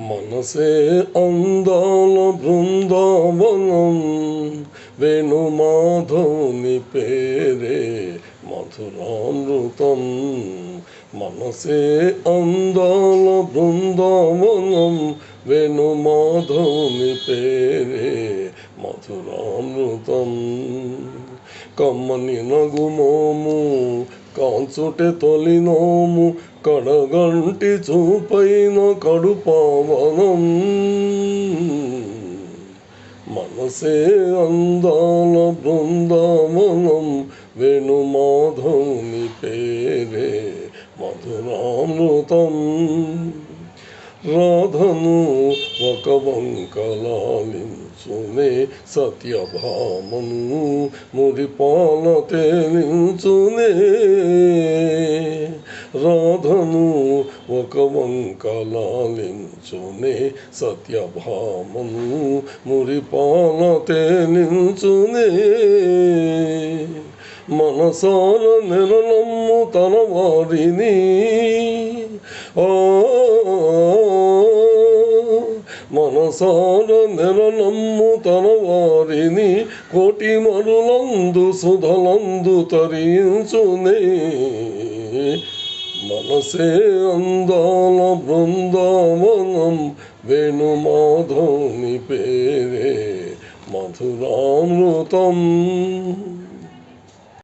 మనసే అందాల బృందావనం, వేణుమాధవుని పేరే మధురామృతం. మనసే అందాల బృందావనం, వేణుమాధవుని పేరే మధురామృతం. కమ్మని నగుమోము కాంచుటే తొలినోము, కడగంటి చూపైన కడుపావనం. మనసే అందాల బృందావనం, వేణుమాధవుని పేరే మధురామృతం. రాధను ఒక వంకలాలించునే సత్యభామను మురిపాల తేలించునే. రాధను ఒక వంకలాలించునే సత్యభామను మురిపాల తేలించునే. మనసాల నెరనమ్ము తన వారిని, మనసాల నెరనమ్ము తన వారిని, కోటి మరులందు సుధలందు తరించునే. మనసే అందాల బృందావనం, వేణుమాధవుని పేరే మధురామృతం.